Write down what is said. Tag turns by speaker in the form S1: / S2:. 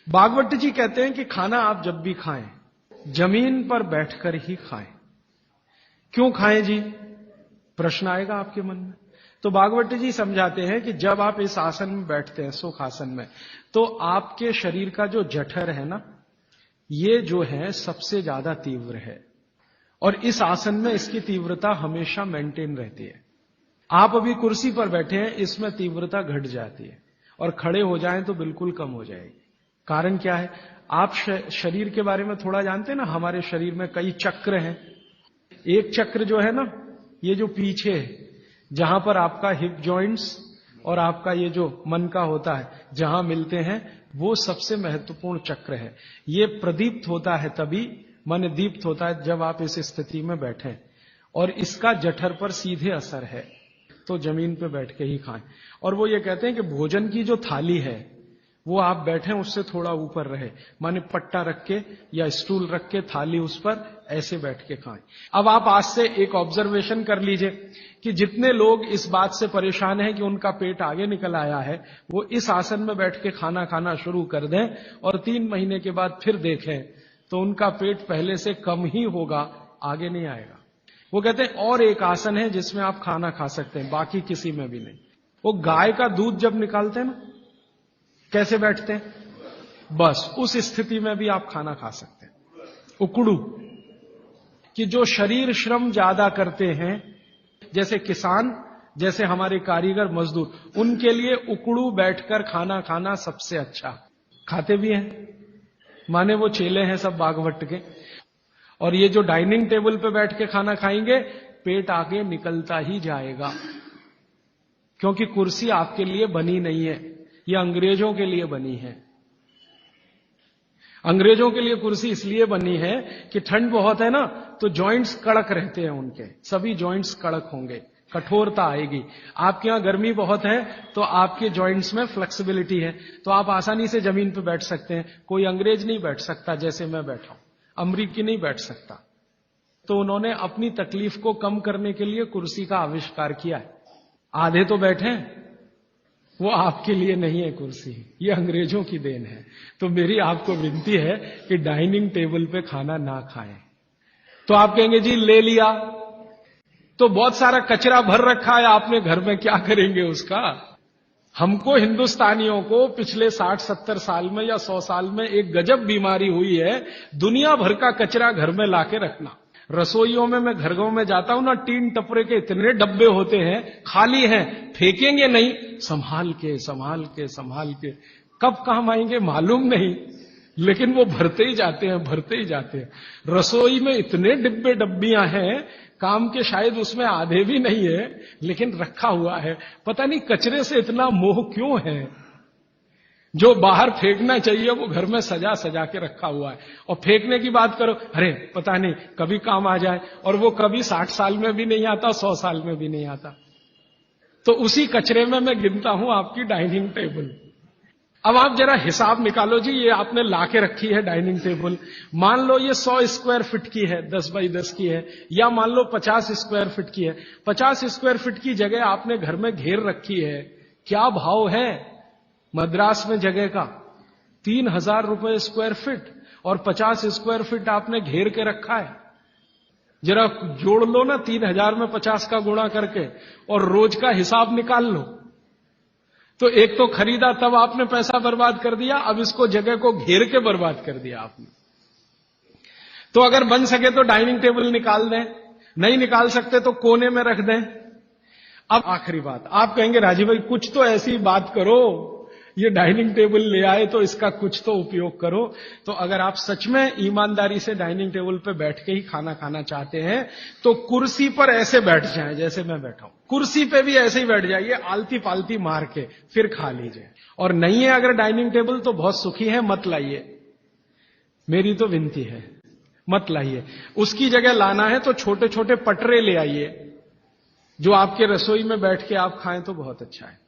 S1: भागवत जी कहते हैं कि खाना आप जब भी खाएं, जमीन पर बैठकर ही खाएं। क्यों खाएं जी? प्रश्न आएगा आपके मन में। तो भागवत जी समझाते हैं कि जब आप इस आसन में बैठते हैं, सुख आसन में, तो आपके शरीर का जो जठर है ना, ये जो है सबसे ज्यादा तीव्र है, और इस आसन में इसकी तीव्रता हमेशा मेंटेन रहती है। आप अभी कुर्सी पर बैठे हैं, इसमें तीव्रता घट जाती है, और खड़े हो जाएं तो बिल्कुल कम हो जाएगी। कारण क्या है? आप शरीर के बारे में थोड़ा जानते हैं ना, हमारे शरीर में कई चक्र हैं। एक चक्र जो है ना, ये जो पीछे है, जहां पर आपका हिप जॉइंट्स और आपका ये जो मन का होता है, जहां मिलते हैं, वो सबसे महत्वपूर्ण चक्र है। ये प्रदीप्त होता है तभी, मन दीप्त होता है जब आप इस स्थिति में बैठे, और इसका जठर पर सीधे असर है। तो जमीन पे बैठ के ही खाएं। और वो ये कहते हैं कि भोजन की जो थाली है, वो आप बैठे उससे थोड़ा ऊपर रहे, माने पट्टा रख के या स्टूल रख के थाली उस पर ऐसे बैठ के खाएं। अब आप आज से एक ऑब्जर्वेशन कर लीजिए कि जितने लोग इस बात से परेशान हैं कि उनका पेट आगे निकल आया है, वो इस आसन में बैठ के खाना खाना शुरू कर दें और 3 महीने के बाद फिर देखें तो उनका पेट पहले से कम ही होगा, आगे नहीं आएगा। वो कहते हैं और एक आसन है जिसमें आप खाना खा सकते हैं, बाकी किसी में भी नहीं। वो गाय का दूध जब निकालते हैं ना, कैसे बैठते हैं, बस उस स्थिति में भी आप खाना खा सकते हैं। उकड़ू, कि जो शरीर श्रम ज्यादा करते हैं, जैसे किसान, जैसे हमारे कारीगर मजदूर, उनके लिए उकड़ू बैठकर खाना खाना सबसे अच्छा। खाते भी हैं, माने वो चेले हैं सब भागवत के। और ये जो डाइनिंग टेबल पे बैठ के खाना खाएंगे, पेट आगे निकलता ही जाएगा, क्योंकि कुर्सी आपके लिए बनी नहीं है, ये अंग्रेजों के लिए बनी है। अंग्रेजों के लिए कुर्सी इसलिए बनी है कि ठंड बहुत है ना, तो जॉइंट्स कड़क रहते हैं उनके, सभी जॉइंट्स कड़क होंगे, कठोरता आएगी। आपके यहां गर्मी बहुत है तो आपके जॉइंट्स में फ्लेक्सिबिलिटी है, तो आप आसानी से जमीन पर बैठ सकते हैं। कोई अंग्रेज नहीं बैठ सकता जैसे मैं बैठा हूं, अमरीकी नहीं बैठ सकता। तो उन्होंने अपनी तकलीफ को कम करने के लिए कुर्सी का आविष्कार किया है। आधे तो बैठे, वो आपके लिए नहीं है कुर्सी, ये अंग्रेजों की देन है। तो मेरी आपको विनती है कि डाइनिंग टेबल पे खाना ना खाएं। तो आप कहेंगे जी ले लिया तो बहुत सारा कचरा भर रखा है आपने घर में, क्या करेंगे उसका? हमको हिंदुस्तानियों को पिछले 60-70 साल में या 100 साल में एक गजब बीमारी हुई है, दुनिया भर का कचरा घर में लाके रखना। रसोइयों में मैं घरों में जाता हूं ना, टीन टपरे के इतने डब्बे होते हैं, खाली हैं, फेंकेंगे नहीं, संभाल के संभाल के संभाल के, कब काम आएंगे मालूम नहीं, लेकिन वो भरते ही जाते हैं, भरते ही जाते हैं। रसोई में इतने डिब्बे डब्बियां हैं, काम के शायद उसमें आधे भी नहीं है, लेकिन रखा हुआ है। पता नहीं कचरे से इतना मोह क्यों है। जो बाहर फेंकना चाहिए वो घर में सजा सजा के रखा हुआ है। और फेंकने की बात करो, अरे पता नहीं कभी काम आ जाए, और वो कभी 60 साल में भी नहीं आता, 100 साल में भी नहीं आता। तो उसी कचरे में मैं गिनता हूं आपकी डाइनिंग टेबल। अब आप जरा हिसाब निकालो जी, ये आपने लाके रखी है डाइनिंग टेबल, मान लो ये 100 स्क्वायर फीट की है, 10 बाई 10 की है, या मान लो 50 स्क्वायर फीट की है। 50 स्क्वायर फीट की जगह आपने घर में घेर रखी है, क्या भाव है मद्रास में जगह का? 3000 रुपए स्क्वायर फीट, और 50 स्क्वायर फीट आपने घेर के रखा है। जरा जोड़ लो ना 3000 में 50 का गुणा करके, और रोज का हिसाब निकाल लो। तो एक तो खरीदा तब आपने पैसा बर्बाद कर दिया, अब इसको जगह को घेर के बर्बाद कर दिया आपने। तो अगर बन सके तो डाइनिंग टेबल निकाल दें, नहीं निकाल सकते तो कोने में रख दें। अब आखिरी बात, आप कहेंगे राजीव भाई कुछ तो ऐसी बात करो, ये डाइनिंग टेबल ले आए तो इसका कुछ तो उपयोग करो। तो अगर आप सच में ईमानदारी से डाइनिंग टेबल पे बैठ के ही खाना खाना चाहते हैं, तो कुर्सी पर ऐसे बैठ जाएं जैसे मैं बैठा हूं, कुर्सी पे भी ऐसे ही बैठ जाइए, आलती पालती मार के, फिर खा लीजिए। और नहीं है अगर डाइनिंग टेबल तो बहुत सुखी है, मत लाइए, मेरी तो विनती है, मत लाइए। उसकी जगह लाना है तो छोटे छोटे पटरे ले आइए, जो आपके रसोई में बैठ के आप खाएं तो बहुत अच्छा है।